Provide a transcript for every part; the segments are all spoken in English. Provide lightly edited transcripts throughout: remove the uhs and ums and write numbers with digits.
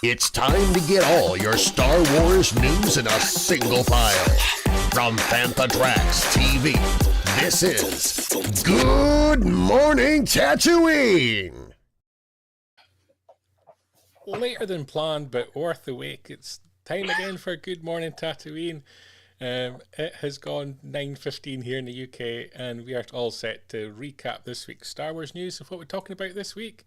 It's time to get all your Star Wars news in a single file. From Bantha Tracks TV, this is Good Morning Tatooine! Later than planned, but worth the wait. It's time again for Good Morning Tatooine. It has gone 9:15 here in the UK, and we are all set to recap this week's Star Wars news of what we're talking about this week.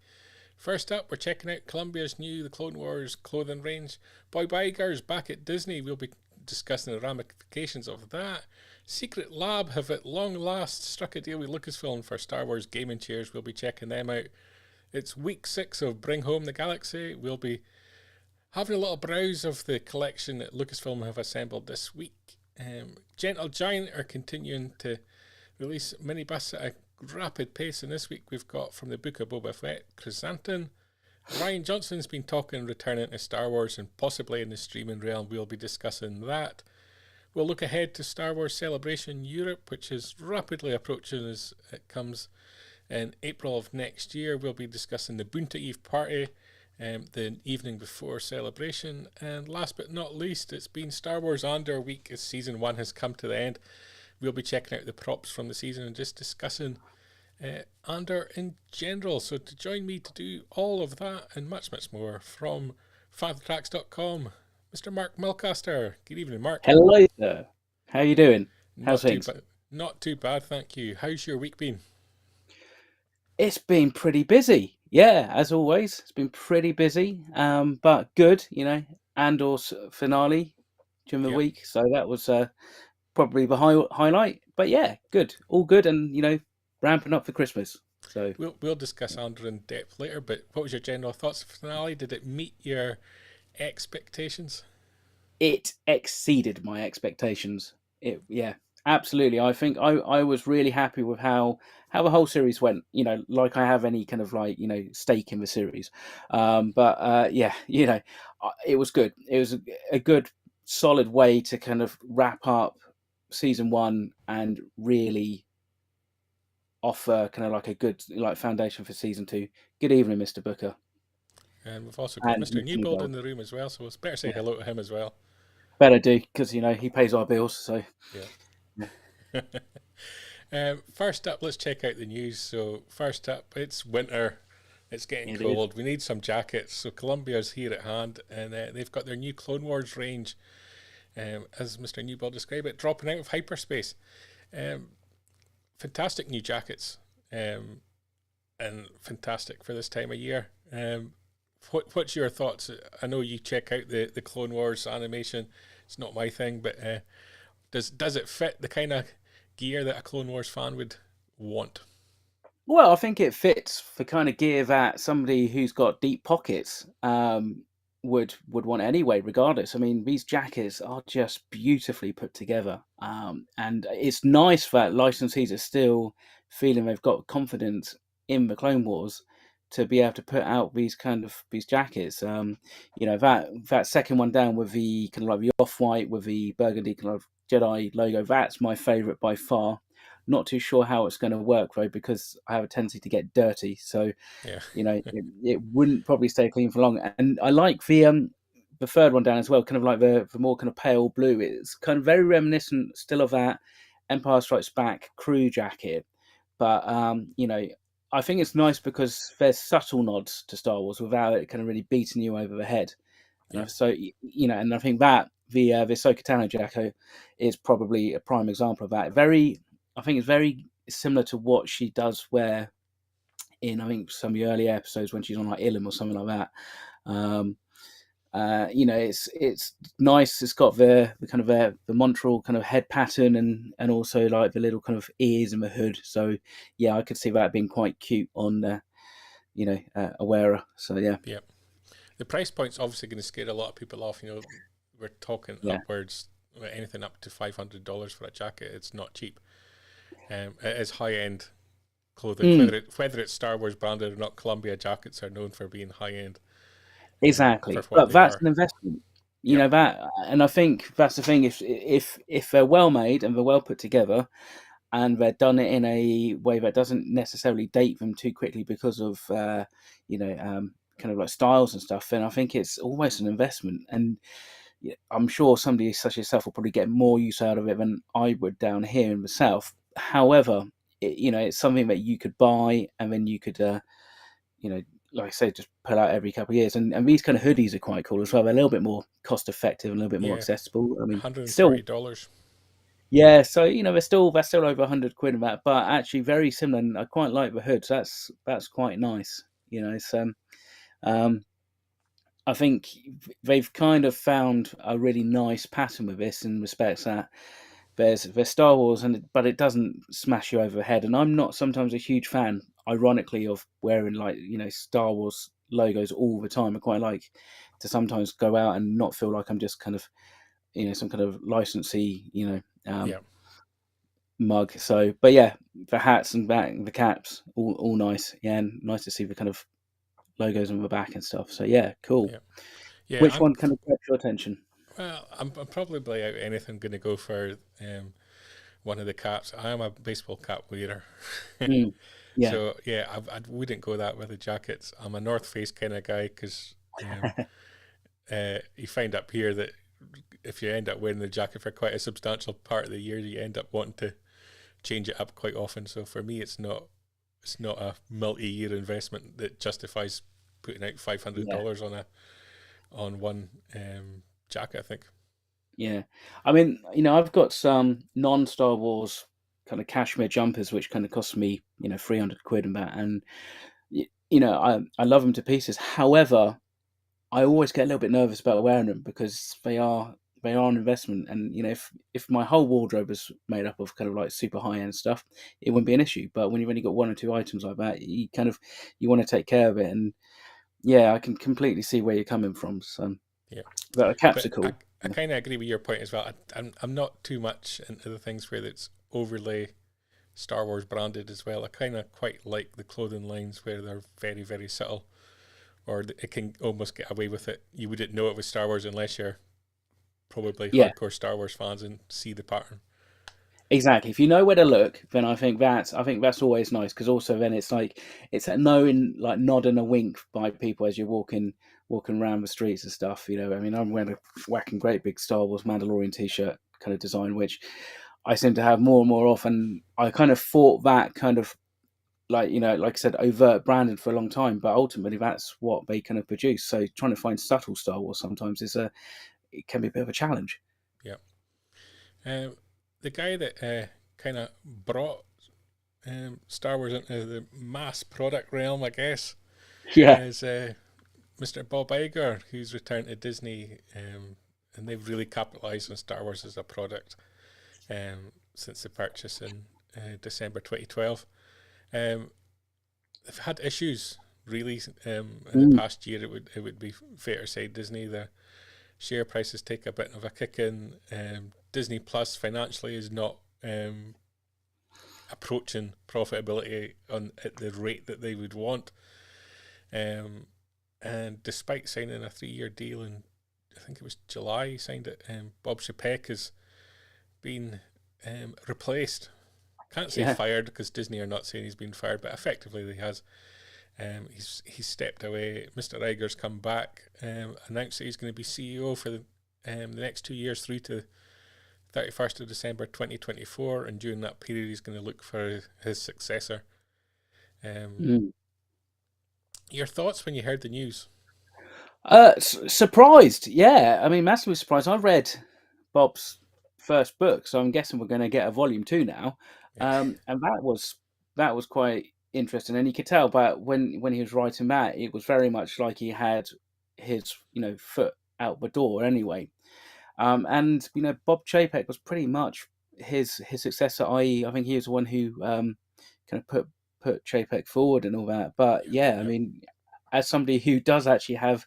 First up, we're checking out Columbia's new The Clone Wars clothing range. Bob Iger's back at Disney. We'll be discussing the ramifications of that. Secretlab have at long last struck a deal with Lucasfilm for Star Wars gaming chairs. We'll be checking them out. It's week 6 of Bring Home the Galaxy. We'll be having a little browse of the collection that Lucasfilm have assembled this week. Gentle Giant are continuing to release minibus at a rapid pace, and this week we've got from the book of Boba Fett, Krrsantan. Rian Johnson's been talking returning to Star Wars and possibly in the streaming realm. We'll be discussing that. We'll look ahead to Star Wars Celebration Europe, which is rapidly approaching as it comes in April of next year. We'll be discussing the Boonta Eve party the evening before Celebration. And last but not least, it's been Star Wars Andor week as Season 1 has come to the end. We'll be checking out the props from the season and just discussing Andor in general. So to join me to do all of that and much, much more from fathertracks.com, Mr. Mark Mulcaster. Good evening, Mark. Hello, sir. How you doing? How's things? Not too bad, thank you. How's your week been? It's been pretty busy. Yeah, as always, it's been pretty busy, but good. Andor's finale during the week, so that was probably the highlight. But yeah, good, all good, and ramping up for Christmas. So we'll discuss Andor in depth later. But what was your general thoughts of the finale? Did it meet your expectations? It exceeded my expectations. Absolutely. I think I was really happy with how the whole series went. Like I have any kind of stake in the series, but it was good. It was a good, solid way to kind of wrap up season 1 and really offer kind of like a good foundation for season 2. Good evening, Mr. Booker. And we've also got Mr. Newbold in the room as well, so it's better say hello to him as well. Better do, because he pays our bills. So yeah. First up, let's check out the news. So first up, it's winter. It's getting cold. We need some jackets. So Columbia's here at hand, and they've got their new Clone Wars range, as Mr. Newbold described it, dropping out of hyperspace. Fantastic new jackets, and fantastic for this time of year. What's your thoughts? I know you check out the Clone Wars animation. It's not my thing, but does it fit the kind of gear that a Clone Wars fan would want? Well, I think it fits the kind of gear that somebody who's got deep pockets would want anyway, regardless. I mean, these jackets are just beautifully put together, and it's nice that licensees are still feeling they've got confidence in the Clone Wars to be able to put out these jackets. That second one down with the kind of like the off-white with the burgundy kind of Jedi logo, that's my favorite by far. Not too sure how it's going to work though, because I have a tendency to get dirty, so it wouldn't probably stay clean for long. And I like the third one down as well, kind of like the more kind of pale blue. It's kind of very reminiscent still of that Empire Strikes Back crew jacket, but I think it's nice because there's subtle nods to Star Wars without it kind of really beating you over the head. So and I think that the Ahsoka Tano jacket is probably a prime example of that. I think it's very similar to what she does wear in, I think, some of the early episodes when she's on like Ilum or something like that. It's nice. It's got the kind of the Montreal kind of head pattern and also like the little kind of ears and the hood. So yeah, I could see that being quite cute on a wearer. So yeah. The price point's obviously going to scare a lot of people off. We're talking upwards, anything up to $500 for a jacket. It's not cheap. It is high end clothing. Whether it's Star Wars branded or not, Columbia jackets are known for being high end. Exactly, but that's an investment, that, and I think that's the thing. If they're well made and they're well put together, and they're done it in a way that doesn't necessarily date them too quickly because of kind of like styles and stuff, then I think it's almost an investment. And I'm sure somebody such as yourself will probably get more use out of it than I would down here in the south. However, it's something that you could buy, and then you could, like I say, just pull out every couple of years. And these kind of hoodies are quite cool as well. They're a little bit more cost effective and a little bit more Yeah, accessible. I mean, still, $130. yeah. So they're still over £100 in that, but actually very similar. And I quite like the hoods. That's quite nice. So I think they've kind of found a really nice pattern with this in respects that there's Star Wars, but it doesn't smash you over the head. And I'm not sometimes a huge fan, ironically, of wearing Star Wars logos all the time. I quite like to sometimes go out and not feel like I'm just kind of some kind of licensee Yeah, mug. So, but yeah, the hats and the caps, all nice. Yeah, and nice to see the kind of logos on the back and stuff. So yeah, cool. yeah, yeah. Which one kind of grabs your attention? Well, I'm probably out anything going to go for one of the caps. I am a baseball cap wearer. Yeah. So yeah, I wouldn't go that with the jackets. I'm a North Face kind of guy because you find up here that if you end up wearing the jacket for quite a substantial part of the year, you end up wanting to change it up quite often. So for me, it's not a multi-year investment that justifies putting out $500 on one jacket, I think. Yeah. I mean, I've got some non-Star Wars kind of cashmere jumpers, which kind of cost me, £300 and that. And, I love them to pieces. However, I always get a little bit nervous about wearing them because they are an investment. And, if my whole wardrobe is made up of kind of like super high-end stuff, it wouldn't be an issue. But when you've only got one or two items like that, you want to take care of it. And yeah, I can completely see where you're coming from. So, Yeah. but the caps But are cool. I kind of agree with your point as well. I'm not too much into the things where it's overly Star Wars branded as well. I kind of quite like the clothing lines where they're very, very subtle, or it can almost get away with it. You wouldn't know it was Star Wars unless you're probably Yeah. hardcore Star Wars fans and see the pattern. Exactly. If you know where to look, then I think that's always nice, because also then it's like it's a knowing, like nod and a wink by people as you're walking around the streets and stuff. I mean, I'm wearing a whacking great big Star Wars Mandalorian t-shirt kind of design, which I seem to have more and more of, and I kind of fought that kind of like I said, overt branding for a long time, but ultimately that's what they kind of produce. So trying to find subtle Star Wars sometimes it can be a bit of a challenge. Yeah. The guy that kind of brought Star Wars into the mass product realm, I guess, is Mr. Bob Iger, who's returned to Disney, and they've really capitalised on Star Wars as a product since the purchase in December 2012. They've had issues really in the past year. It would be fair to say Disney, the share prices take a bit of a kick in. Disney Plus financially is not approaching profitability at the rate that they would want. And despite signing a 3-year deal in, I think it was July, he signed it, Bob Chapek has been replaced. Can't say fired, because Disney are not saying he's been fired, but effectively he has. He's stepped away. Mr. Iger's come back, announced that he's going to be CEO for the next 2 years through to 31st of December 2024, and during that period he's going to look for his successor. Your thoughts when you heard the news? Surprised, yeah. I mean, massively surprised. I read Bob's first book, so I'm guessing we're going to get a volume 2 now. And that was quite interesting, and you could tell, but when he was writing that, it was very much like he had his foot out the door anyway. And Bob Chapek was pretty much his successor, i.e., I think he was the one who kind of put Chapek forward and all that. But I mean, as somebody who does actually have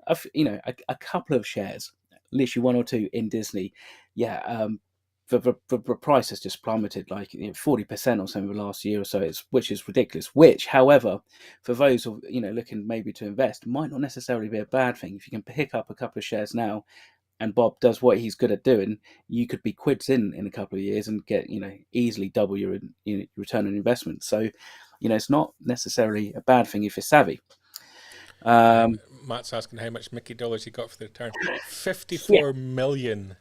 a couple of shares, literally one or two in Disney, the price has just plummeted like 40% or something last year or so, which is ridiculous. Which, however, for those looking maybe to invest, might not necessarily be a bad thing. If you can pick up a couple of shares now, and Bob does what he's good at doing, you could be quids in a couple of years and get easily double your return on investment. So it's not necessarily a bad thing if you're savvy. Um, Matt's asking how much Mickey dollars he got for the return. yeah, 54 million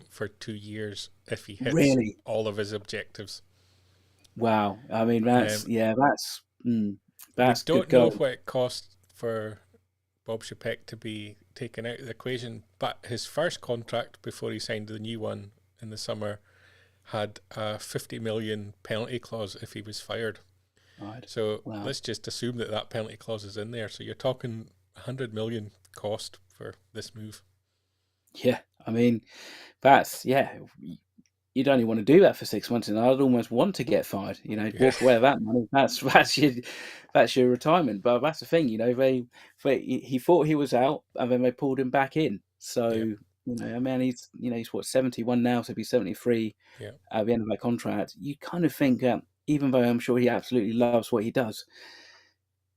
for 2 years if he hits really. all of his objectives. Wow. I mean, Um, we that's good don't know going. what it cost for Bob Chapek to be taken out of the equation, but his first contract before he signed the new one in the summer had a 50 million penalty clause if he was fired. Right. So Wow. let's just assume that that penalty clause is in there. So you're talking 100 million cost for this move. Yeah. I mean, that's yeah. You'd only want to do that for 6 months, and I'd almost want to get fired. Yeah, Walk away with that money. That's your retirement. But that's the thing. He thought he was out, and then they pulled him back in. So yeah, I mean, he's what 71 now, so he'll be 73 yeah. at the end of that contract. You kind of think, even though I'm sure he absolutely loves what he does,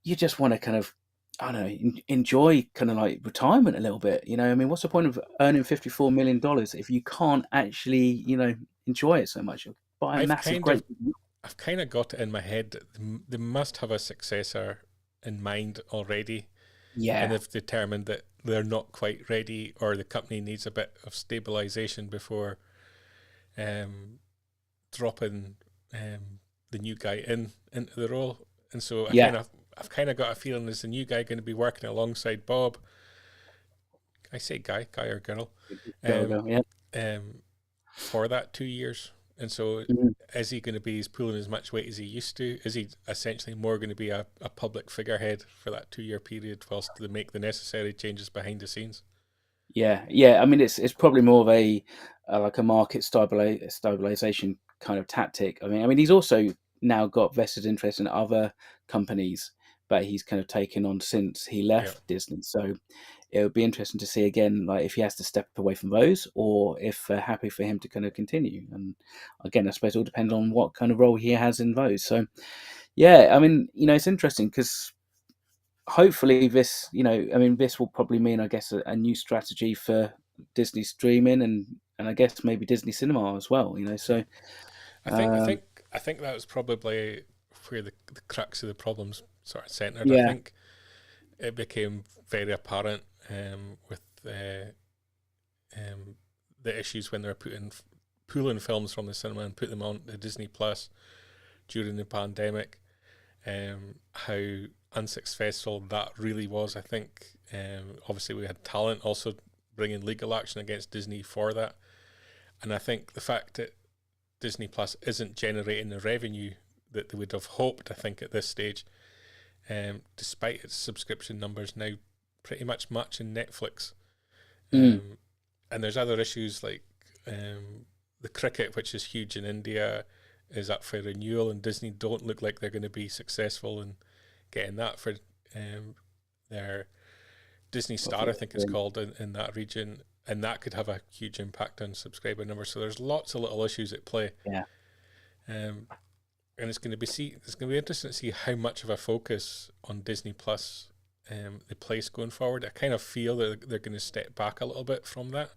you just want to kind of, I don't know, enjoy kind of like retirement a little bit. I mean, what's the point of earning $54 million if you can't actually, enjoy it so much? Buy a I've massive, kind of, great. I've kind of got it in my head that they must have a successor in mind already, and Yeah, they've determined that they're not quite ready, or the company needs a bit of stabilization before dropping the new guy into the role. And so yeah, I've kind of got a feeling is the new guy going to be working alongside Bob. I say guy or girl, um, go, yeah. for that 2 years. And so Mhm. is he going to be pulling as much weight as he used to? Is he essentially more going to be a public figurehead for that 2 year period whilst they make the necessary changes behind the scenes? Yeah. I mean, it's probably more of a like a market stabilization kind of tactic. I mean, he's also now got vested interest in other companies that he's kind of taken on since he Yeah. left Disney. So it would be interesting to see again, like if he has to step away from those, or if they're happy for him to kind of continue. And again, I suppose it all depends on what kind of role he has in those. So yeah, I mean, it's interesting because hopefully I mean, this will probably mean, I guess, a new strategy for Disney streaming and I guess maybe Disney cinema as well. Yeah. So I think I um, think I think that was probably where the crux of the problems sort of centered. I yeah, think it became very apparent with the issues when they were pulling films from the cinema and put them on the Disney Plus during the pandemic. How unsuccessful that really was. I think obviously we had talent also bringing legal action against Disney for that, and I think the fact that Disney Plus isn't generating the revenue that they would have hoped, I think, at this stage, despite its subscription numbers now pretty much matching Netflix. mm, And there's other issues like the cricket, which is huge in India, is up for renewal, and Disney don't look like they're going to be successful in getting that for their Disney Star, I think it's called, in that region. And that could have a huge impact on subscriber numbers. So there's lots of little issues at play. yeah. Um, and it's going to be interesting to see how much of a focus on Disney Plus they place going forward. I kind of feel that they're going to step back a little bit from that.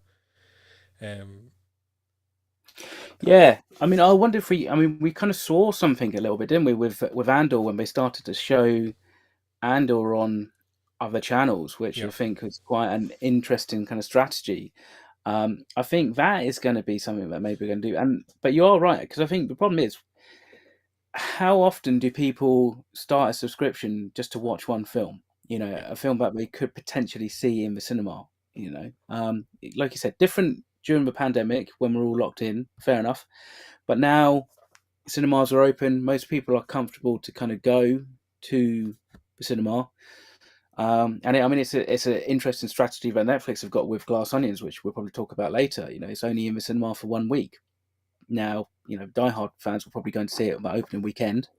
Yeah, I mean, I wonder if we kind of saw something a little bit, didn't we, with Andor when they started to show Andor on other channels, which I Yeah, think was quite an interesting kind of strategy. I think that is going to be something that maybe we're going to do. But you are right, because I think the problem is, how often do people start a subscription just to watch one film? yeah, A film that they could potentially see in the cinema. Like you said, different during the pandemic when we're all locked in. Fair enough, but now cinemas are open. Most people are comfortable to kind of go to the cinema. I mean, it's an interesting strategy that Netflix have got with Glass Onions, which we'll probably talk about later. It's only in the cinema for 1 week. Now, diehard fans will probably go and see it on that opening weekend,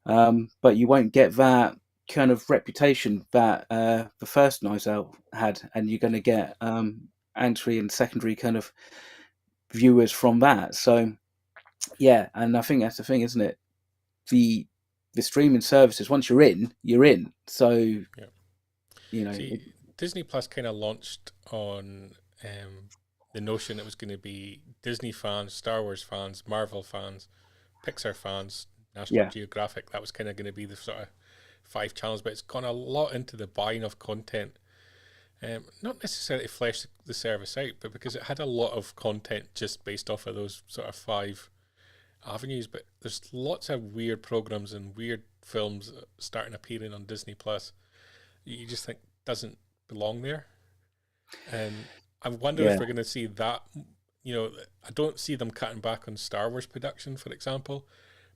but you won't get that kind of reputation that the first Knives Out had, and you're going to get entry and secondary kind of viewers from that. So, yeah, and I think that's the thing, isn't it? The streaming services, once you're in, you're in. So, yeah. you know, See, Disney Plus kind of launched on the notion it was going to be Disney fans, Star Wars fans, Marvel fans, Pixar fans, National yeah, Geographic. That was kind of going to be the sort of 5 channels, but it's gone a lot into the buying of content. Not necessarily to flesh the service out, but because it had a lot of content just based off of those sort of 5 avenues. But there's lots of weird programs and weird films starting appearing on Disney Plus. You just think doesn't belong there. And I wonder if we're going to see that. I don't see them cutting back on Star Wars production, for example,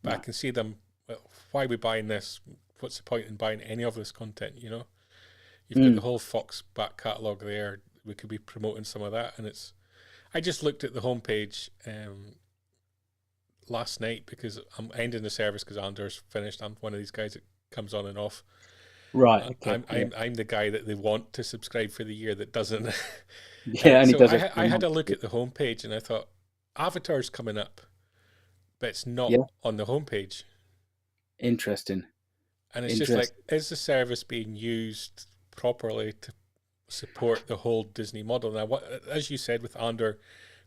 but I can see them. Well, why are we buying this? What's the point in buying any of this content? You've got the whole Fox back catalogue there. We could be promoting some of that, and I just looked at the homepage last night because I'm ending the service because Andor's finished. I'm one of these guys that comes on and off. Right. Okay. I'm the guy that they want to subscribe for the year that doesn't. Only so does I had a look at the homepage and I thought Avatar's coming up, but it's not on the homepage. Interesting. And it's just like, is the service being used properly to support the whole Disney model? Now, as you said, with Andor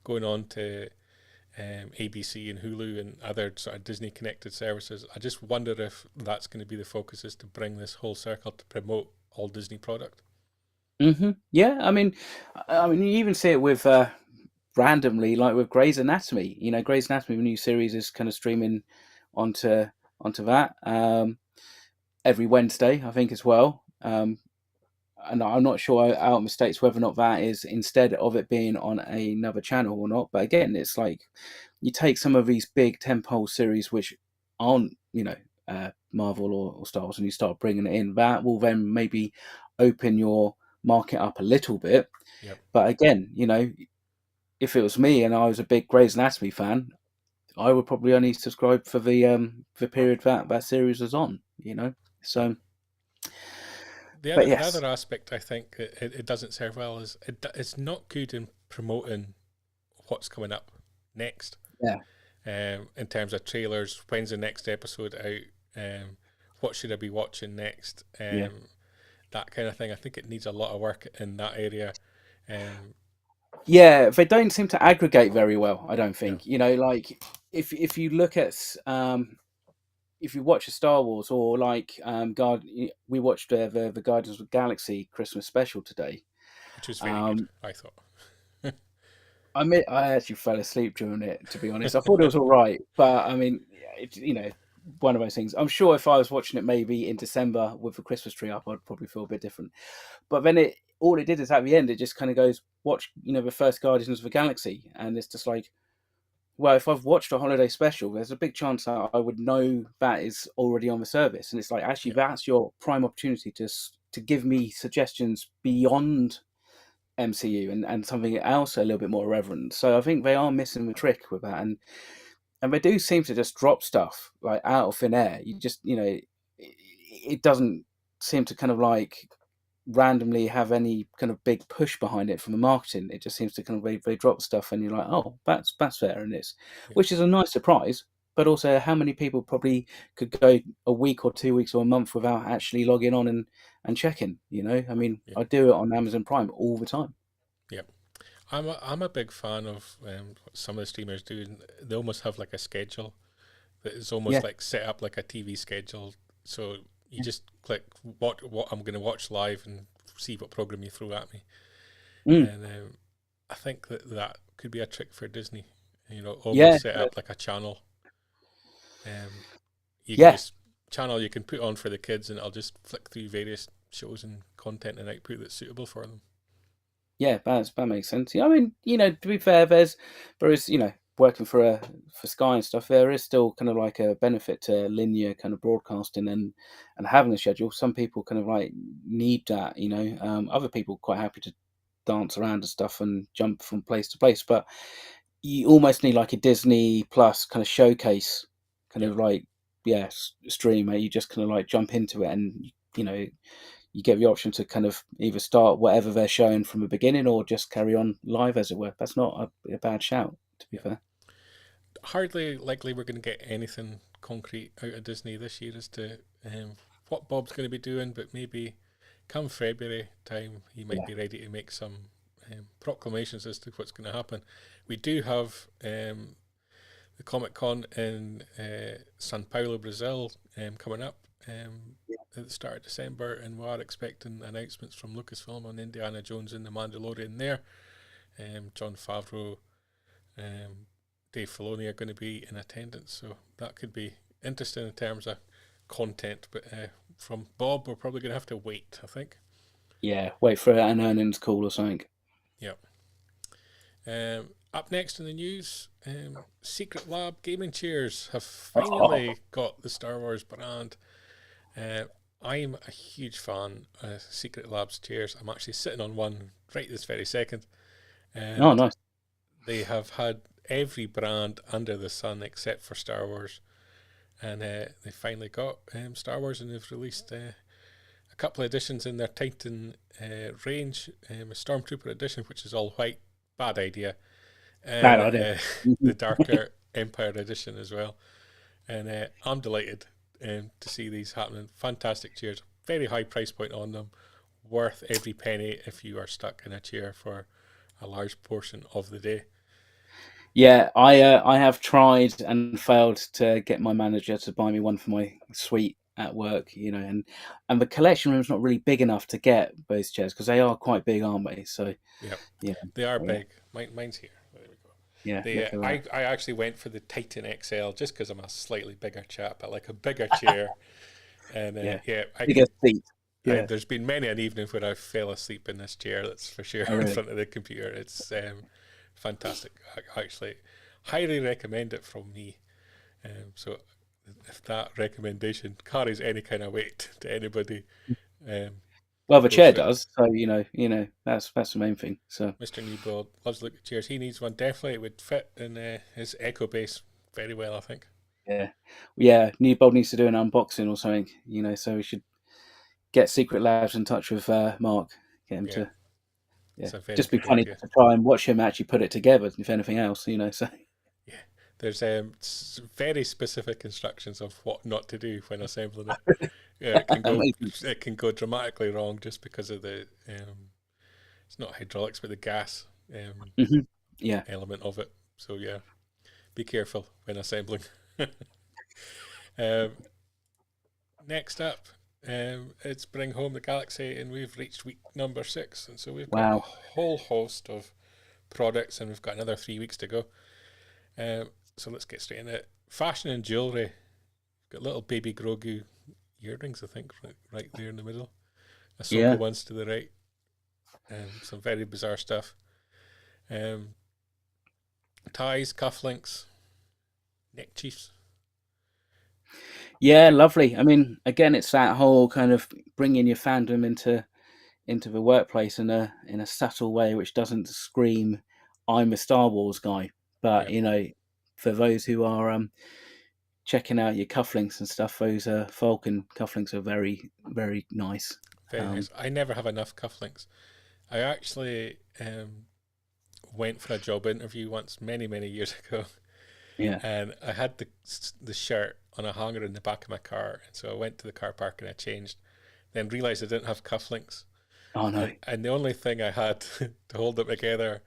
going on to ABC and Hulu and other sort of Disney connected services, I just wonder if that's going to be the focus, is to bring this whole circle to promote all Disney product. Yeah, I mean, you even see it with randomly, like with Grey's Anatomy. Grey's Anatomy, the new series, is kind of streaming onto that every Wednesday, I think, as well. And I'm not sure out in the States whether or not that is instead of it being on another channel or not. But again, it's like you take some of these big tentpole series which aren't, Marvel or Star Wars, and you start bringing it in. That will then maybe open your market up a little bit. Yep. But again, if it was me and I was a big Grey's Anatomy fan, I would probably only subscribe for the period that series was on. So. The other aspect I think it doesn't serve well is it's not good in promoting what's coming up next. Yeah. In terms of trailers, when's the next episode out? What should I be watching next? That kind of thing. I think it needs a lot of work in that area. They don't seem to aggregate very well, I don't think. Like if you look at if you watch a Star Wars or like we watched the Guardians of the Galaxy Christmas special today, which was very good, I thought. I actually fell asleep during it, to be honest. I thought it was all right, but I mean, it's one of those things. I'm sure if I was watching it maybe in December with the Christmas tree up, I'd probably feel a bit different. But then all it did is at the end, it just kind of goes, watch, the first Guardians of the Galaxy, and it's just like, well, if I've watched a holiday special, there's a big chance that I would know that is already on the service. And it's like, actually, that's your prime opportunity to give me suggestions beyond MCU and something else a little bit more irreverent. So I think they are missing the trick with that. And they do seem to just drop stuff like out of thin air. You just, it doesn't seem to kind of like randomly have any kind of big push behind it from the marketing. It just seems to kind of they drop stuff and you're like, oh, that's fair in this, which is a nice surprise. But also, how many people probably could go a week or 2 weeks or a month without actually logging on and checking? I mean, I do it on Amazon Prime all the time. Yeah, I'm a big fan of what some of the streamers do. They almost have like a schedule that is almost like set up like a TV schedule. So you just click what I'm going to watch live and see what program you throw at me. And I think that could be a trick for Disney. Almost set up like a channel. You can just channel you can put on for the kids, and I'll just flick through various shows and content and output that's suitable for them. Yeah, that makes sense. I mean, to be fair, there is, working for Sky and stuff, there is still kind of like a benefit to linear kind of broadcasting and having a schedule. Some people kind of like need that, other people quite happy to dance around and stuff and jump from place to place, but you almost need like a Disney Plus kind of showcase kind of like, stream where you just kind of like jump into it and, you get the option to kind of either start whatever they're showing from the beginning or just carry on live, as it were. That's not a bad shout, to be fair. Hardly likely we're going to get anything concrete out of Disney this year as to what Bob's going to be doing, but maybe come February time he might be ready to make some proclamations as to what's going to happen. We do have the Comic Con in Sao Paulo, Brazil coming up at the start of December, and we are expecting announcements from Lucasfilm on Indiana Jones and the Mandalorian there. Jon Favreau, Dave Filoni are going to be in attendance, so that could be interesting in terms of content. But from Bob, we're probably going to have to wait, I think. Yeah, wait for an earnings call or something. Yep. Up next in the news, Secretlab gaming chairs have finally got the Star Wars brand. I'm a huge fan of Secretlab's chairs. I'm actually sitting on one right this very second. Oh, nice. They have had every brand under the sun except for Star Wars. And they finally got Star Wars, and they've released a couple of editions in their Titan range. A Stormtrooper edition, which is all white, bad idea. Bad idea. The darker Empire edition as well. And I'm delighted to see these happening. Fantastic chairs, very high price point on them, worth every penny if you are stuck in a chair for a large portion of the day. Yeah, I have tried and failed to get my manager to buy me one for my suite at work, and the collection room's not really big enough to get those chairs because they are quite big, aren't they? So yeah, they are big. Mine's here. There we go. Yeah, I actually went for the Titan XL just because I'm a slightly bigger chap. I like a bigger chair, and bigger seat. Yeah. There's been many an evening where I fell asleep in this chair. That's for sure. In front of the computer, it's fantastic. I actually highly recommend it from me. So if that recommendation carries any kind of weight to anybody, well, the chair does. So that's the main thing. So Mr. Newbold loves to look at chairs. He needs one. Definitely, it would fit in his Echo base very well, I think. Yeah. Newbold needs to do an unboxing or something. So we should get Secretlabs in touch with Mark. Get him to. Yeah, just be funny to try and watch him actually put it together. If anything else, So yeah, there's very specific instructions of what not to do when assembling it. It can go dramatically wrong just because of the it's not hydraulics but the gas element of it. So yeah, be careful when assembling. Next up. It's Bring Home the Galaxy, and we've reached week number 6, and so we've got a whole host of products, and we've got another 3 weeks to go. So let's get straight into it. Fashion and jewellery. Got little baby Grogu earrings, I think, right there in the middle. Ahsoka ones to the right. Some very bizarre stuff. Ties, cufflinks, neck chiefs. Yeah, lovely. I mean, again, it's that whole kind of bringing your fandom into the workplace in a subtle way, which doesn't scream, "I'm a Star Wars guy." But for those who are checking out your cufflinks and stuff, those Falcon cufflinks are very, very nice. Very nice. I never have enough cufflinks. I actually went for a job interview once, many, many years ago. Yeah. And I had the shirt on a hanger in the back of my car, and so I went to the car park and I changed. Then realised I didn't have cufflinks. Oh no! And the only thing I had to hold them together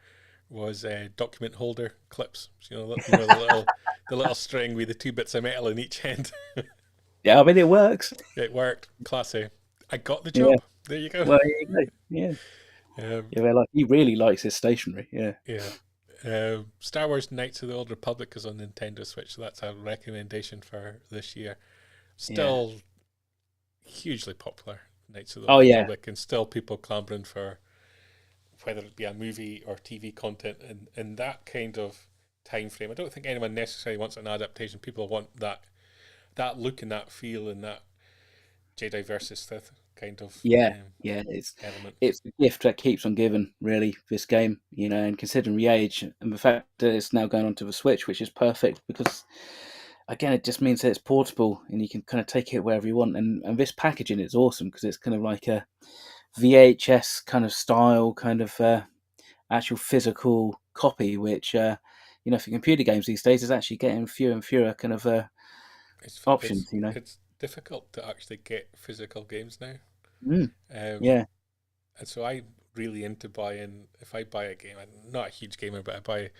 was document holder clips. The little string with the 2 bits of metal in each end. Yeah, I mean it works. It worked. Classy. I got the job. Yeah. There you go. Well, there you go. Yeah. He really likes his stationery. Yeah. Yeah. Star Wars Knights of the Old Republic is on Nintendo Switch, so that's a recommendation for this year. Still hugely popular, Knights of the Old Republic, and still people clamoring for whether it be a movie or TV content in that kind of time frame. I don't think anyone necessarily wants an adaptation. People want that look and that feel and that Jedi versus Sith kind of element. It's a gift that keeps on giving, really, this game, and considering the age and the fact that it's now going onto the Switch, which is perfect because again it just means that it's portable and you can kind of take it wherever you want, and this packaging is awesome because it's kind of like a VHS kind of style, kind of actual physical copy, which for computer games these days is actually getting fewer and fewer kind of options. It's difficult to actually get physical games now. And so I'm really into buying. If I buy a game, I'm not a huge gamer, but I buy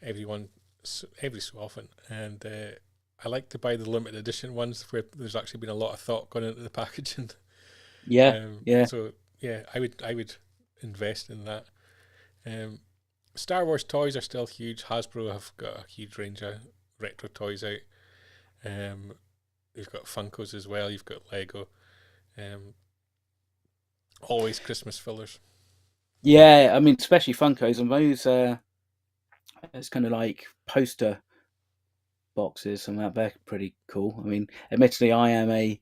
every so often, and I like to buy the limited edition ones where there's actually been a lot of thought gone into the packaging. Yeah, yeah, So yeah, I would invest in that. Um, Star Wars toys are still huge. Hasbro have got a huge range of retro toys out. Um, you've got Funkos as well. You've got Lego. Um, always Christmas fillers. yeah. I mean, especially Funkos and those. It's kind of like poster boxes and that. They're pretty cool. I mean, admittedly, I am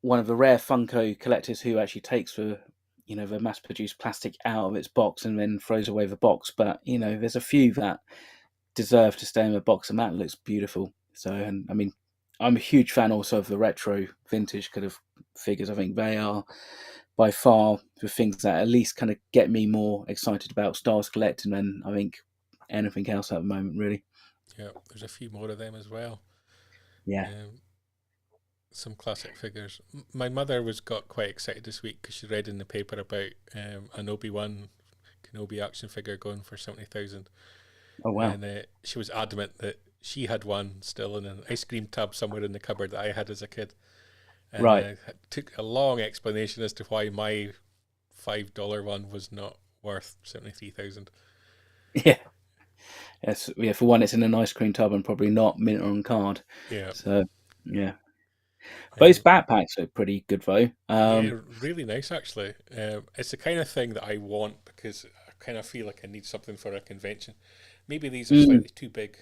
one of the rare Funko collectors who actually takes the mass-produced plastic out of its box and then throws away the box. But there's a few that deserve to stay in the box, and that looks beautiful. So, and I mean, I'm a huge fan also of the retro vintage kind of figures. I think they are by far the things that at least kind of get me more excited about Star Wars collecting than I think anything else at the moment, really. Yeah, there's a few more of them as well. Yeah. Um, some classic figures. My mother got quite excited this week because she read in the paper about an Obi-Wan Kenobi action figure going for 70,000, Oh wow. and she was adamant that she had one still in an ice cream tub somewhere in the cupboard that I had as a kid, and Right. took a long explanation as to why my $5 one was not worth 73,000. Yeah. Yes. Yeah. For one, it's in an ice cream tub and probably not mint on card. Yeah, So yeah. Those um, backpacks are pretty good though. yeah, really nice actually. It's the kind of thing that I want because I kind of feel like I need something for a convention. Maybe these are Mm, slightly too big.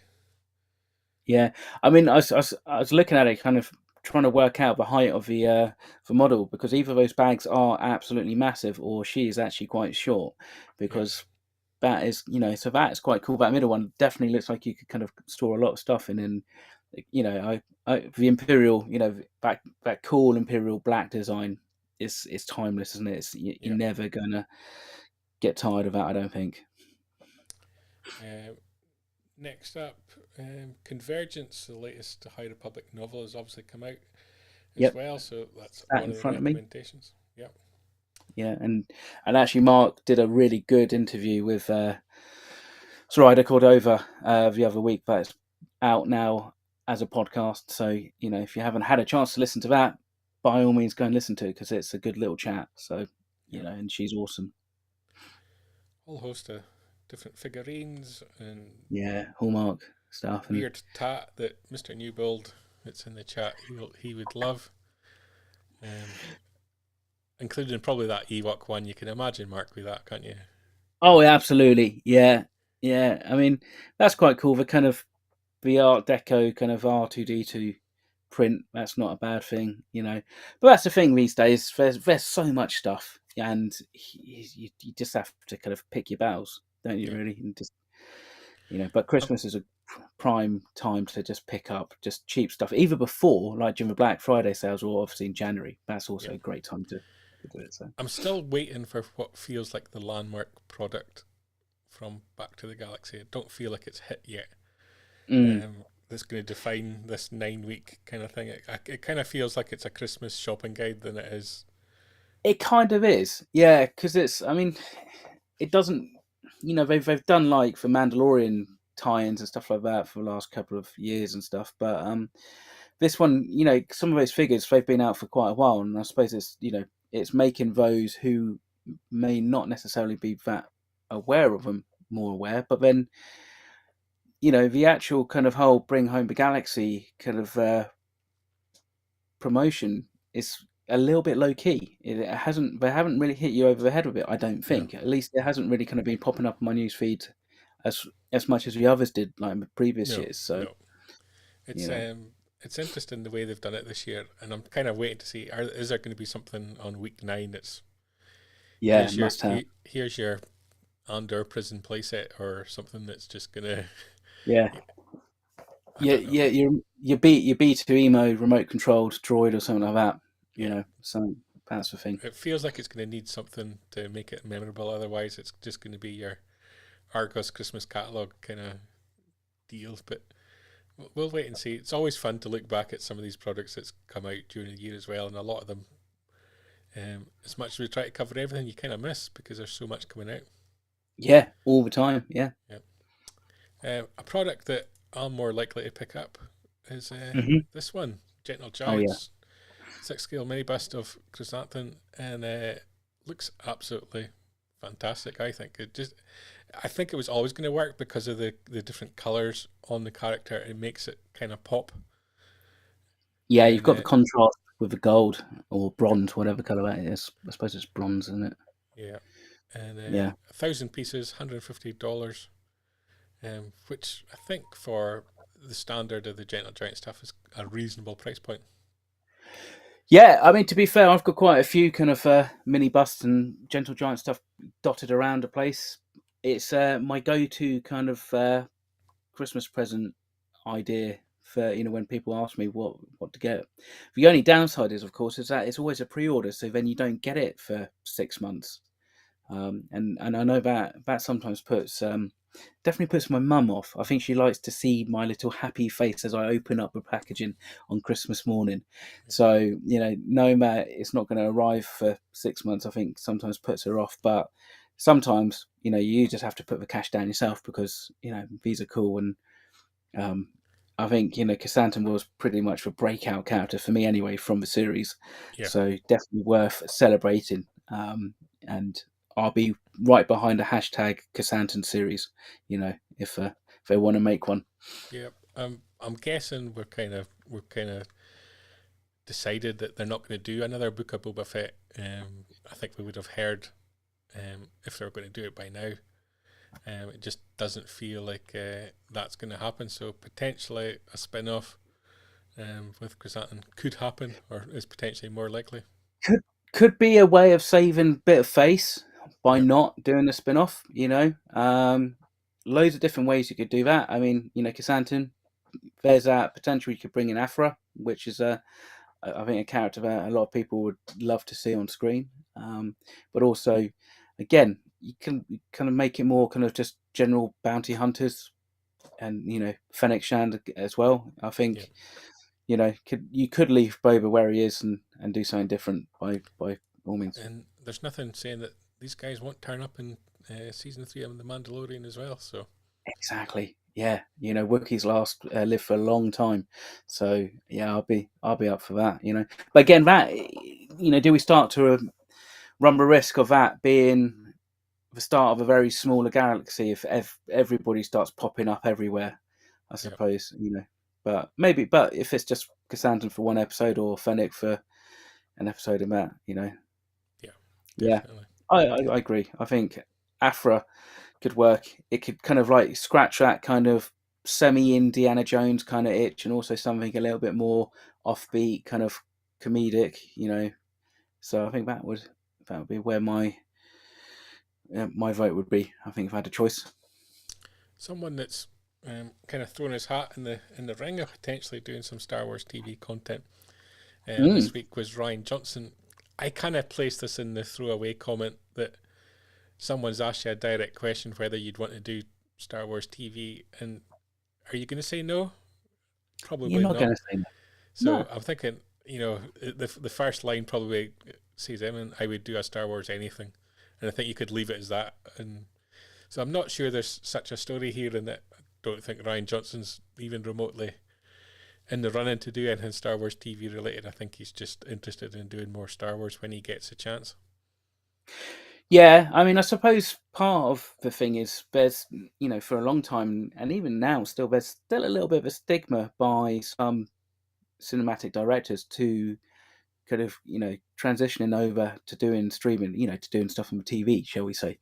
yeah. I mean, I was looking at it, kind of trying to work out the height of the model, because either those bags are absolutely massive or she is actually quite short, Yeah, because that is, so that is quite cool. That middle one definitely looks like you could kind of store a lot of stuff in. And the Imperial, that cool Imperial black design is timeless, isn't it? You're yeah. never gonna get tired of that, I don't think. Um, next up, Convergence, the latest High Republic novel, has obviously come out as Yep, well, so that's that one in of the front of me. recommendations. Yep. Yeah, and actually, Mark did a really good interview with Zoraida Cordova the other week. That's out now as a podcast. So if you haven't had a chance to listen to that, by all means, go and listen to it, because it's a good little chat. So Yep. and she's awesome. Whole host of different figurines and Yeah, Hallmark stuff. And weird tat that Mr. Newbuild, that's in the chat, he would love. Um, including probably that Ewok one. You can imagine Mark with that, can't you? oh, yeah, absolutely, yeah, yeah. I mean, that's quite cool. The Art Deco kind of R2D2 print. That's not a bad thing. But that's the thing these days. There's so much stuff, and you just have to kind of pick your battles, don't you? Yeah. Really, and just But Um, Christmas is a prime time to just pick up just cheap stuff. Either before, like during the Black Friday sales, or obviously in January. That's also yeah. a great time to do it. So. I'm still waiting for what feels like the landmark product from Back to the Galaxy. I don't feel like it's hit yet. Mm. That's going to define this 9 week kind of thing. It kind of feels like it's a Christmas shopping guide than it is. It kind of is, yeah, because I mean, it doesn't, they've done like the Mandalorian tie-ins and stuff like that for the last couple of years and stuff, but this one, some of those figures, they've been out for quite a while, and I suppose it's making those who may not necessarily be that aware of them more aware. But then, the actual kind of whole Bring Home the Galaxy kind of promotion is a little bit low key. They haven't really hit you over the head with it, I don't No, think. At least it hasn't really kind of been popping up on my news feed as much as the others did, like in the previous no, years. So no. It's you know, it's interesting the way they've done it this year, and I'm kind of waiting to see is there going to be something on week 9 that's yeah, must have. here's your Andor prison playset or something that's just gonna Yeah, I yeah, don't know. yeah. Your B2 emo remote controlled droid or something like that. Yeah, So that's the thing. it feels like it's going to need something to make it memorable. Otherwise, it's just going to be your Argos Christmas catalog kind of deal. But we'll wait and see. It's always fun to look back at some of these products that's come out during the year as well, and a lot of them. As much as we try to cover everything, you kind of miss because there's so much coming out. Yeah, all the time. Yeah. Yeah. A product that I'm more likely to pick up is Hmm. this one, Gentle Oh yeah. Giants, 6 scale mini bust of Krrsantan, and looks absolutely fantastic. I think I think it was always going to work because of the different colors on the character. It makes it kind of pop, Yeah, you've and got the contrast with the gold or bronze, whatever color that is. I suppose it's bronze, isn't it? yeah, and Yeah. 1,000 pieces, $150, which I think for the standard of the Gentle Giant stuff is a reasonable price point. Yeah, I mean, to be fair, I've got quite a few kind of mini busts and Gentle Giant stuff dotted around the place. It's my go-to kind of Christmas present idea for when people ask me what to get. The only downside is, of course, is that it's always a pre-order, so then you don't get it for 6 months. And I know that sometimes definitely puts my mum off. I think she likes to see my little happy face as I open up the packaging on Christmas morning. So knowing that it's not going to arrive for 6 months, I think sometimes puts her off. But sometimes you just have to put the cash down yourself because these are cool. And I think Krrsantan was pretty much a breakout character for me anyway from the series, Yeah, so definitely worth celebrating. And I'll be right behind a hashtag Krrsantan series, if they want to make one. yeah. I'm guessing we're kind of decided that they're not going to do another book of Boba Fett. I think we would have heard if they were going to do it by now. It just doesn't feel like that's going to happen. So potentially a spin-off with Krrsantan could happen, or is potentially more likely. Could be a way of saving a bit of face by Yep. not doing a spin-off. Loads of different ways you could do that. I mean, Krrsantan, there's that potential you could bring in Afra, which is I think a character that a lot of people would love to see on screen. But also, again, you can kind of make it more kind of just general bounty hunters, and Fennec Shand as well. I Yep. think you could leave Boba where he is and do something different by all means. And there's nothing saying that these guys won't turn up in season 3 of The Mandalorian as well. So Exactly. Yeah, Wookiees last live for a long time, so yeah, I'll be up for that. But again, that do we start to run the risk of that being the start of a very smaller galaxy if everybody starts popping up everywhere? I yeah, suppose but maybe. But if it's just Krrsantan for one episode or Fennec for an episode of that, yeah, yeah, definitely. I agree. I think Afra could work. It could kind of like scratch that kind of semi Indiana Jones kind of itch, and also something a little bit more offbeat, kind of comedic. So I think that would be where my vote would be. I think if I had a choice. Someone that's kind of thrown his hat in the ring of potentially doing some Star Wars TV content Mm. this week was Rian Johnson. I kind of placed this in the throwaway comment that someone's asked you a direct question whether you'd want to do Star Wars TV, and are you going to say no? You're Probably not going not. to say no. So No. I'm thinking, the first line probably says, "Emin, I would do a Star Wars anything," and I think you could leave it as that. And so I'm not sure there's such a story here, and that I don't think Rian Johnson's even remotely in the running to do anything Star Wars TV related. I think he's just interested in doing more Star Wars when he gets a chance. Yeah, I mean, I suppose part of the thing is there's, for a long time, and even now, there's still a little bit of a stigma by some cinematic directors to kind of transitioning over to doing streaming, to doing stuff on the TV, shall we say.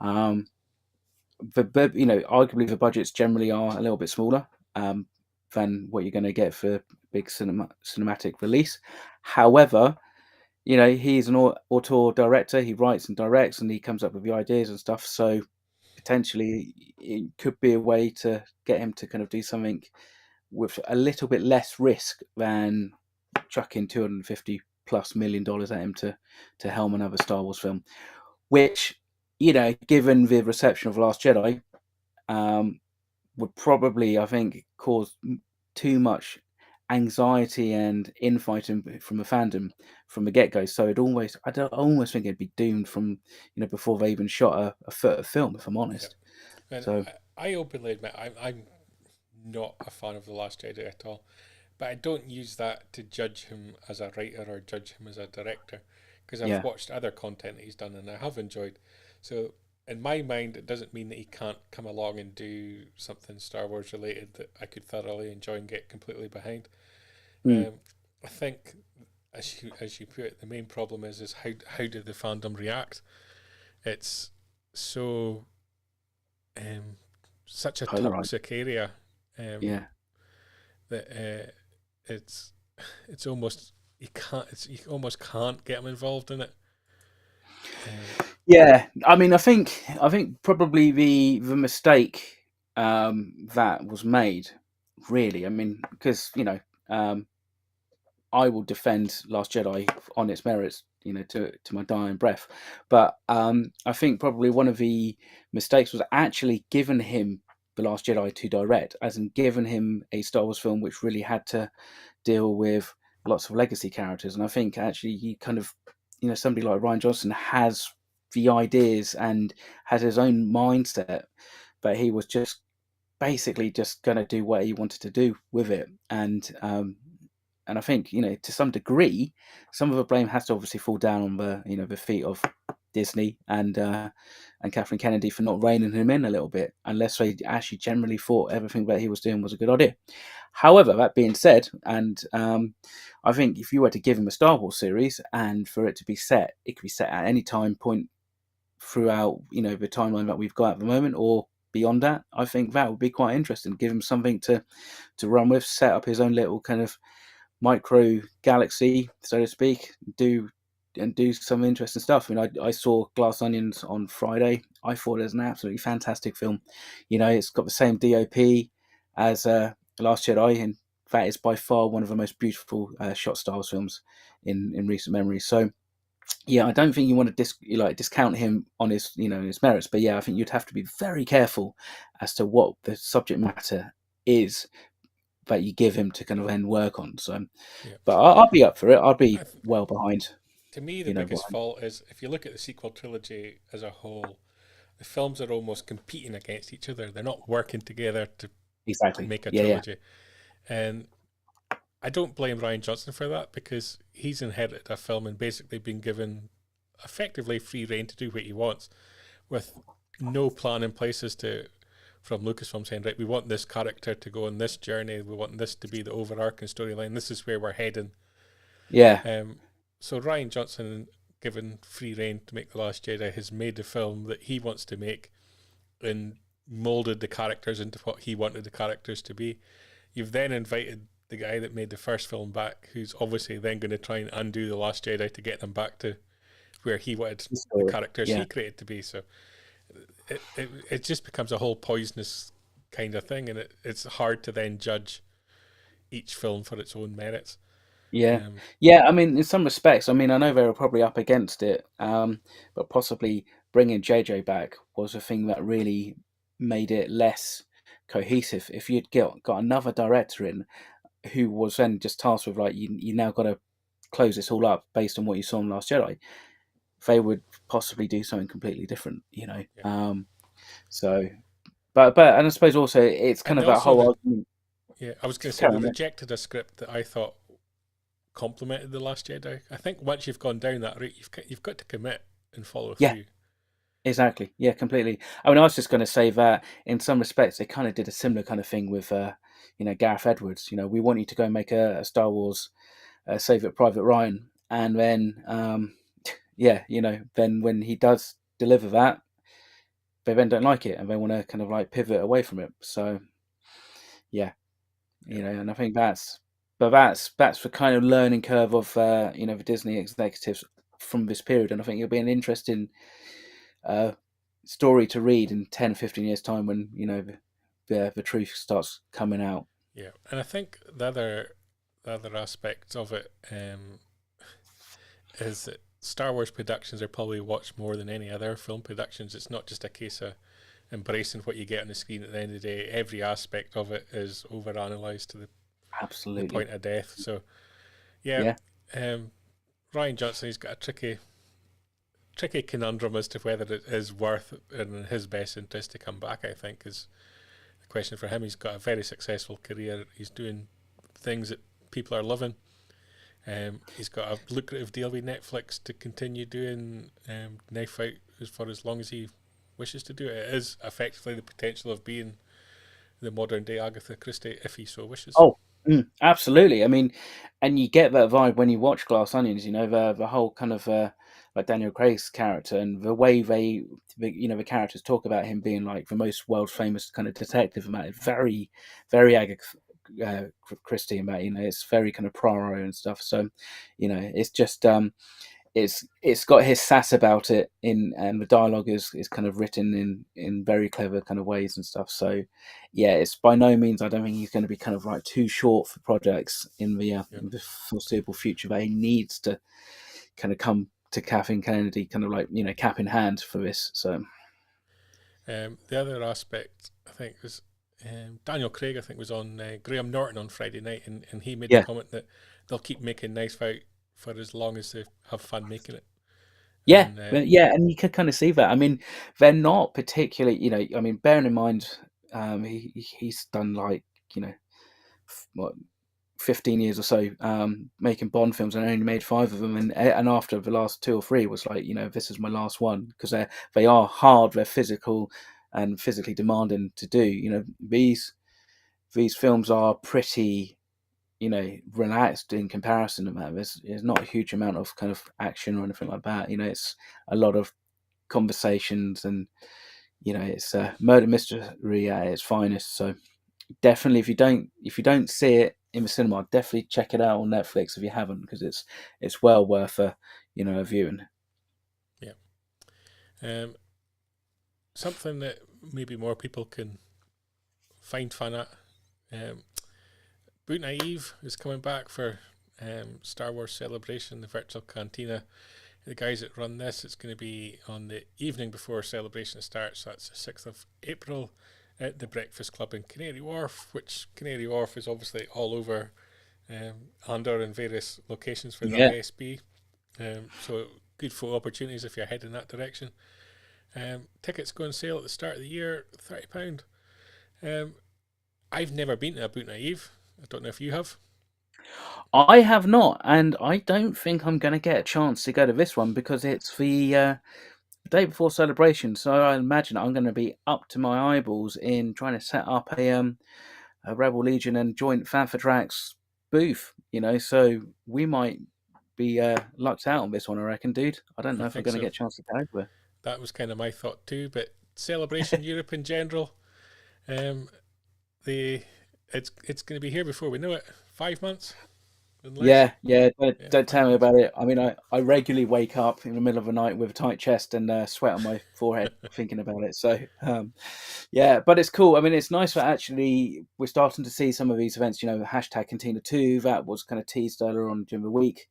Um, but arguably the budgets generally are a little bit smaller um, than what you're going to get for big cinematic release. However, he's an auteur director. He writes and directs, and he comes up with the ideas and stuff. So potentially, it could be a way to get him to kind of do something with a little bit less risk than chucking $250+ million at him to helm another Star Wars film. Which, given the reception of Last Jedi, um, would probably, I think, cause too much anxiety and infighting from the fandom from the get go. So I almost think it'd be doomed from before they even shot a foot of film, if I'm Yeah, honest. and So I openly admit I'm not a fan of The Last Jedi at all. But I don't use that to judge him as a writer or judge him as a director, because I've Yeah. watched other content that he's done and I have enjoyed. So in my mind, it doesn't mean that he can't come along and do something Star Wars related that I could thoroughly enjoy and get completely behind. Mm. I think, as you put it, the main problem is how did the fandom react? It's so such a Polarized. toxic area Yeah. that it's almost you almost can't get them involved in it. Yeah, I mean, I think probably the mistake that was made, really. I mean, because I will defend Last Jedi on its merits, to my dying breath. But I think probably one of the mistakes was actually giving him The Last Jedi to direct, as in giving him a Star Wars film which really had to deal with lots of legacy characters. And I think actually he kind of, somebody like Rian Johnson has the ideas and has his own mindset, but he was just basically just going to do what he wanted to do with it. And I think, to some degree, some of the blame has to obviously fall down on the feet of Disney and Kathleen Kennedy for not reining him in a little bit, unless they actually generally thought everything that he was doing was a good idea. However, that being said, and I think if you were to give him a Star Wars series and for it to be set, it could be set at any time point throughout, the timeline that we've got at the moment or beyond that. I think that would be quite interesting. Give him something to run with, set up his own little kind of micro galaxy, so to speak, do some interesting stuff. I mean, I saw Glass Onions on Friday. I thought it was an absolutely fantastic film. It's got the same DOP as Last Jedi, and that is by far one of the most beautiful shot Star Wars films in recent memory. So, yeah, I don't think you want to discount him on his his merits, but yeah, I think you'd have to be very careful as to what the subject matter is that you give him to kind of end work on. So, Yeah. but I'll be up for it. I'll be well behind. To me, the biggest fault is if you look at the sequel trilogy as a whole, the films are almost competing against each other. They're not working together to make a trilogy. And I don't blame Rian Johnson for that, because he's inherited a film and basically been given effectively free rein to do what he wants, with no plan in place as to, from Lucasfilm saying, right, we want this character to go on this journey, we want this to be the overarching storyline, this is where we're heading. Yeah. So Rian Johnson, given free rein to make The Last Jedi, has made the film that he wants to make and molded the characters into what he wanted the characters to be. You've then invited the guy that made the first film back, who's obviously then going to try and undo The Last Jedi to get them back to where he wanted the characters he created to be. So it just becomes a whole poisonous kind of thing, and it's hard to then judge each film for its own merits. Yeah. Yeah, I mean, in some respects, I mean, I know they were probably up against it, but possibly bringing JJ back was a thing that really made it less cohesive. If you'd got another director in who was then just tasked with, like, you now got to close this all up based on what you saw in Last Jedi, they would possibly do something completely different, So, but and I suppose also it's kind of that whole argument. Yeah, I was going to say they rejected a script that I thought complemented The Last Jedi. I think once you've gone down that route, you've got to commit and follow through. Exactly. Yeah, completely. I mean, I was just going to say that in some respects, they kind of did a similar kind of thing with, Gareth Edwards. We want you to go and make a Star Wars Save It Private Ryan. And then, then when he does deliver that, they then don't like it and they want to kind of like pivot away from it. So, and I think that's the kind of learning curve of, the Disney executives from this period. And I think it'll be an interesting story to read in 10, 15 years time when, the truth starts coming out. Yeah. And I think the other aspect of it is that Star Wars productions are probably watched more than any other film productions. It's not just a case of embracing what you get on the screen. At the end of the day, every aspect of it is overanalyzed to the point of death. So, Rian Johnson, he's got a tricky conundrum as to whether it is worth in his best interest to come back, I think, is a question for him. He's got a very successful career. He's doing things that people are loving. He's got a lucrative deal with Netflix to continue doing Knife Fight for as long as he wishes to do it. It is effectively the potential of being the modern day Agatha Christie if he so wishes. Oh, absolutely. I mean, and you get that vibe when you watch Glass Onions. You know, the whole kind of like Daniel Craig's character and the way the characters talk about him being like the most world famous kind of detective, about it. Very, very Agatha Christie about, it's very kind of Poirot and stuff. So, it's just it's got his sass about it, and the dialogue is kind of written in very clever kind of ways and stuff. So yeah, it's by no means, I don't think he's going to be kind of like too short for projects in the foreseeable future, but he needs to kind of come to Kathleen Kennedy kind of like, cap in hand for this. So the other aspect, I think, was Daniel Craig, I think, was on Graham Norton on Friday night, and he made the comment that they'll keep making Knife Out for as long as they have fun making it. Yeah, and you could kind of see that. I mean, they're not particularly, I mean, bearing in mind, he's done like, what, 15 years or so making Bond films, and only made 5 of them, and after the last 2 or 3 was like, this is my last one, because they are hard, they're physical and physically demanding to do. These films are pretty, relaxed in comparison to that. There's not a huge amount of kind of action or anything like that. It's a lot of conversations, and it's a murder mystery at its finest. So definitely, if you don't see it in the cinema, definitely check it out on Netflix if you haven't, because it's well worth a viewing. Yeah. Something that maybe more people can find fun at. Boonta Eve is coming back for Star Wars Celebration, the virtual cantina. The guys that run this, it's going to be on the evening before Celebration starts. So that's the 6th of April at the Breakfast Club in Canary Wharf, which Canary Wharf is obviously all over Andor and various locations for the ISB. So good photo opportunities if you're heading that direction. Tickets go on sale at the start of the year, £30. I've never been to a Boonta Eve. I don't know if you have. I have not, and I don't think I'm going to get a chance to go to this one, because it's the day before Celebration. So I imagine I'm going to be up to my eyeballs in trying to set up a Rebel Legion and Joint Fanfatrax booth. So we might be lucked out on this one, I reckon, dude. I don't know if I'm going to get a chance to go over. That was kind of my thought too, but Celebration Europe in general, it's going to be here before we know it. 5 months. Yeah. Don't tell me about it. I mean, I regularly wake up in the middle of the night with a tight chest and sweat on my forehead thinking about it. So, but it's cool. I mean, it's nice that actually we're starting to see some of these events. Hashtag Cantina 2, that was kind of teased earlier on during the week.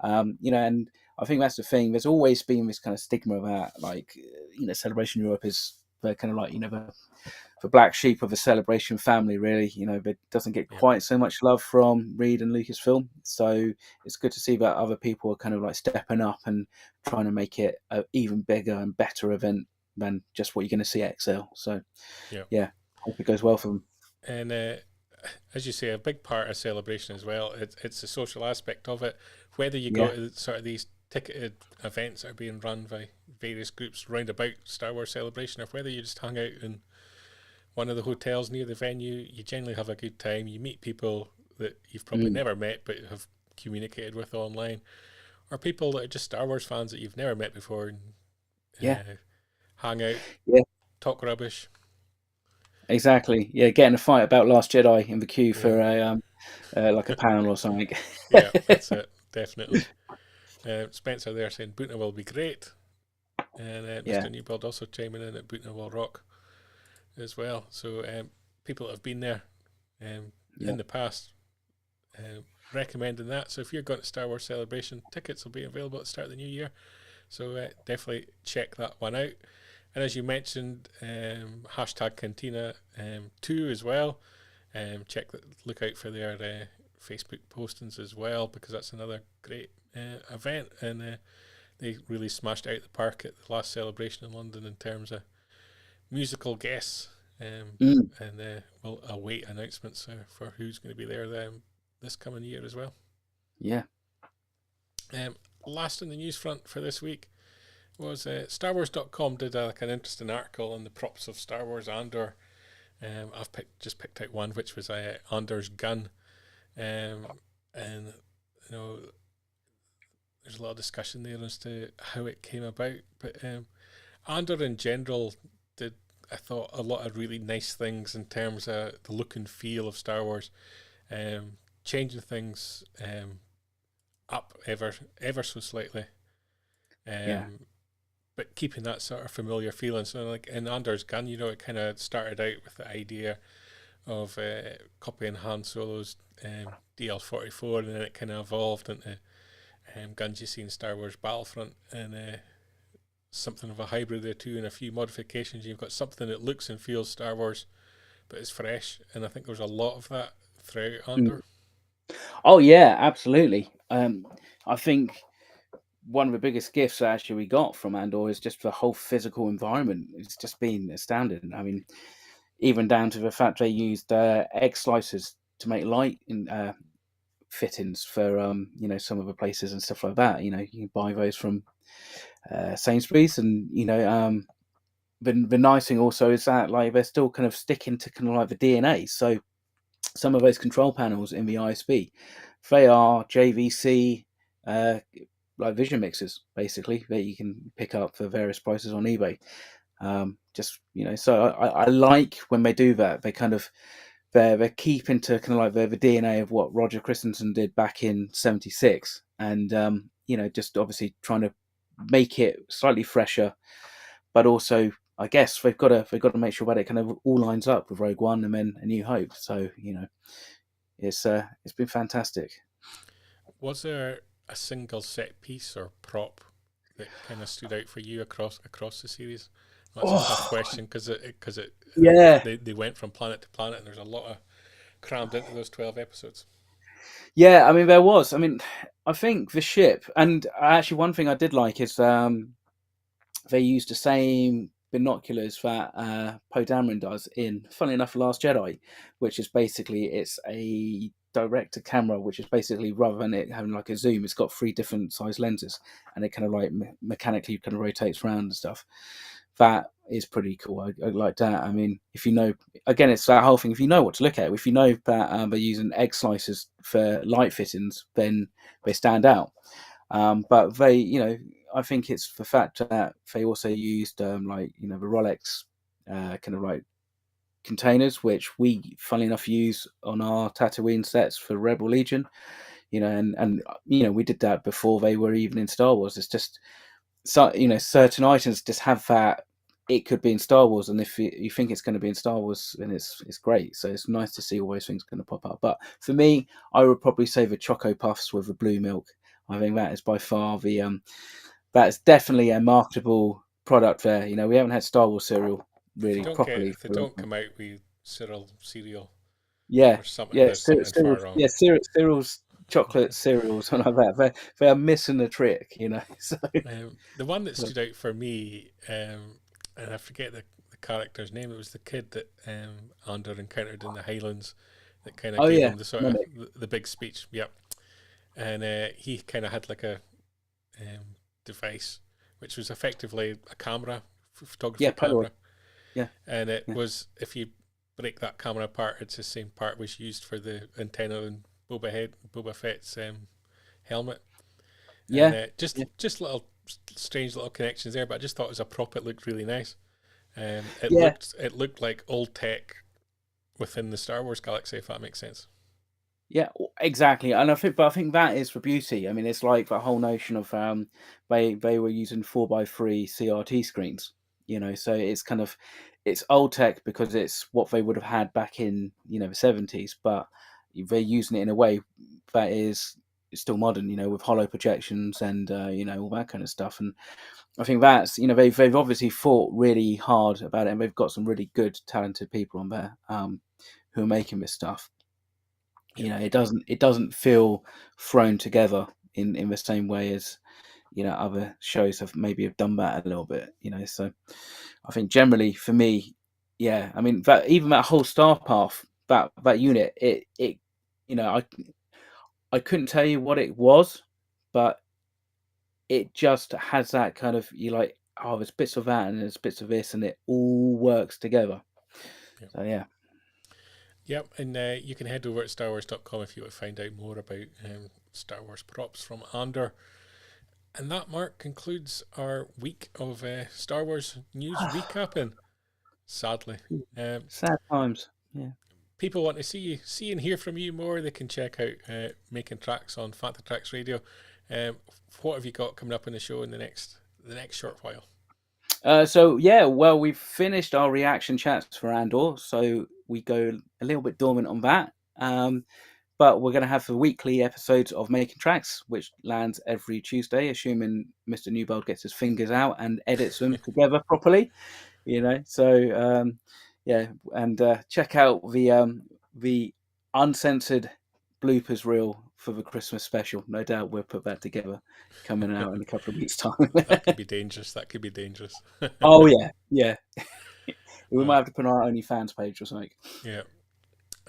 And I think that's the thing. There's always been this kind of stigma about, like, Celebration Europe is kind of like, the black sheep of the Celebration family, really. But doesn't get quite so much love from Reed and Lucasfilm. So it's good to see that other people are kind of like stepping up and trying to make it an even bigger and better event than just what you're going to see at XL. So yeah, hope it goes well for them. And as you say, a big part of Celebration as well, it's the social aspect of it. Whether you go to sort of these ticketed events that are being run by various groups round about Star Wars Celebration, or whether you just hang out in one of the hotels near the venue, you generally have a good time. You meet people that you've probably never met but have communicated with online, or people that are just Star Wars fans that you've never met before, and hang out, talk rubbish. Exactly. Yeah, getting a fight about Last Jedi in the queue for a like a panel or something. Yeah, that's it. Definitely. Spencer there saying Boonta will be great, and Mr. Newbuild also chiming in that Boonta will rock as well. So people that have been there in the past recommending that. So if you're going to Star Wars Celebration, tickets will be available at the start of the new year. So definitely check that one out. And as you mentioned, hashtag Cantina 2 as well. Look out for their Facebook postings as well, because that's another great event, and they really smashed out the park at the last Celebration in London in terms of musical guests Mm. And we'll await announcements for who's going to be there this coming year as well. Yeah. Last on the news front for this week was StarWars.com did an interesting article on the props of Star Wars Andor. I've just picked out one, which was Andor's gun, and there's a lot of discussion there as to how it came about. But Andor in general did, I thought, a lot of really nice things in terms of the look and feel of Star Wars, changing things up ever so slightly, but keeping that sort of familiar feeling. So like in Andor's gun, it kind of started out with the idea of copying Han Solo's DL-44, and then it kind of evolved into guns you see in Star Wars Battlefront, and something of a hybrid there too, and a few modifications. You've got something that looks and feels Star Wars, but is fresh, and I think there's a lot of that throughout Andor. Oh yeah, absolutely. I think one of the biggest gifts actually we got from Andor is just the whole physical environment. It's just been astounding. I mean, even down to the fact they used egg slicers to make light in fittings for some of the places and stuff like that. You can buy those from Sainsbury's, and the nice thing also is that like they're still kind of sticking to kind of like the DNA. So some of those control panels in the ISB, they are JVC like vision mixers basically that you can pick up for various prices on eBay. So I like when they do that. They kind of they're keeping to kind of like the DNA of what Roger Krrsantan did back in '76, and just obviously trying to make it slightly fresher, but also I guess they've got to make sure that it kind of all lines up with Rogue One and then A New Hope. So it's been fantastic. Was there a single set piece or prop that kind of stood out for you across the series? That's a tough question because they went from planet to planet, and there's a lot of crammed into those 12 episodes. Yeah, I mean there was. I mean, I think the ship, and actually one thing I did like is they used the same binoculars that Poe Dameron does in, funnily enough, Last Jedi, which is basically it's a director camera, which is basically rather than it having like a zoom, it's got 3 different size lenses, and it kind of like mechanically kind of rotates around and stuff. That is pretty cool. I like that. I mean, if again, it's that whole thing. If you know what to look at, if you know that they're using egg slicers for light fittings, then they stand out. But they, I think it's the fact that they also used the Rolex kind of like containers, which we, funnily enough, use on our Tatooine sets for Rebel Legion. And we did that before they were even in Star Wars. It's just certain items just have that. It could be in Star Wars, and if you think it's going to be in Star Wars, then it's great. So it's nice to see all those things going to pop up. But for me, I would probably say the Choco Puffs with the blue milk. I think that is by far that's definitely a marketable product there. We haven't had Star Wars cereal really properly. If they don't come out with cereal, yeah, or something, there's something far wrong. Yeah, cereals, chocolate cereals, something like that. They are missing the trick, So the one that stood out for me, and I forget the character's name. It was the kid that Andor encountered in the Highlands that kind of gave him the sort of the big speech. Yep. And he kind of had like a device which was effectively a camera, photography camera. Yeah. And it was, if you break that camera apart, it's the same part was used for the antenna and Boba Fett's helmet. Yeah. And, just little strange little connections there, but I just thought as a prop it looked really nice. It looked like old tech within the Star Wars galaxy, if that makes sense. Yeah, exactly, and I think that is the beauty. I mean, it's like the whole notion of they were using 4x3 CRT screens, so it's kind of it's old tech because it's what they would have had back in the 70s, but they're using it in a way that is still modern, with hollow projections and all that kind of stuff. And I think that's they've obviously fought really hard about it, and they've got some really good, talented people on there who are making this stuff. It doesn't feel thrown together in the same way as other shows have done that a little bit. So I think generally for me, Yeah, I mean that even that whole star path, that unit, it I couldn't tell you what it was, but it just has that kind of you like, oh, there's bits of that and there's bits of this, and it all works together. Yep. So yeah. Yep, and you can head over to StarWars.com if you want to find out more about Star Wars props from Andor. And that, Mark, concludes our week of Star Wars news recapping. Sadly, Sad times. Yeah. people want to see and hear from you more. They can check out Making Tracks on Fanta Tracks Radio. What have you got coming up in the show in the next short while? So yeah, well, we've finished our reaction chats for Andor, so we go a little bit dormant on that. But we're going to have the weekly episodes of Making Tracks, which lands every Tuesday, assuming Mr. Newbold gets his fingers out and edits them together properly. So yeah, and check out the uncensored bloopers reel for the Christmas special. No doubt we'll put that together, coming out in a couple of weeks' time. That could be dangerous. Oh yeah. We might have to put on our OnlyFans page or something. Yeah.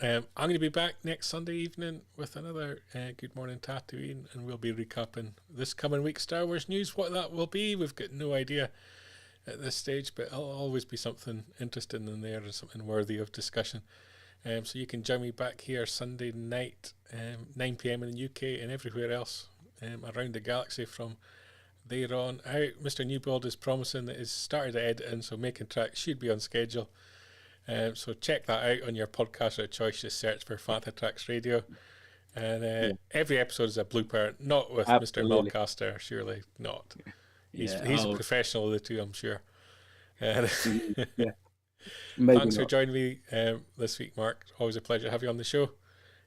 I'm going to be back next Sunday evening with another Good Morning Tatooine, and we'll be recapping this coming week's Star Wars news. What that will be, we've got no idea at this stage, but it'll always be something interesting in there and something worthy of discussion. So you can join me back here Sunday night, 9 p.m. in the UK and everywhere else around the galaxy from there on out. Mr. Newbold is promising that it's started editing, so Making Tracks should be on schedule. So check that out on your podcaster of choice. Just search for Fanta Tracks Radio. And every episode is a blooper, not with Absolutely. Mr. Mulcaster, surely not. He's Yeah, a professional of the two, I'm sure. yeah. Thanks for Not. joining me this week, Mark. Always a pleasure to have you on the show.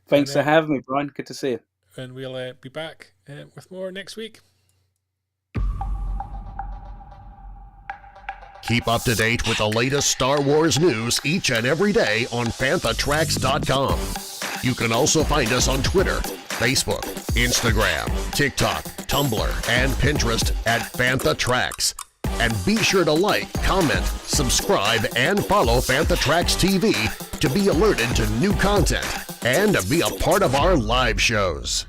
Thanks for having me, Brian. Good to see you. And we'll be back with more next week. Keep up to date with the latest Star Wars news each and every day on panthatracks.com. You can also find us on Twitter, Facebook, Instagram, TikTok, Tumblr, and Pinterest at Fantha Tracks. And be sure to like, comment, subscribe, and follow Fantha Tracks TV to be alerted to new content and be a part of our live shows.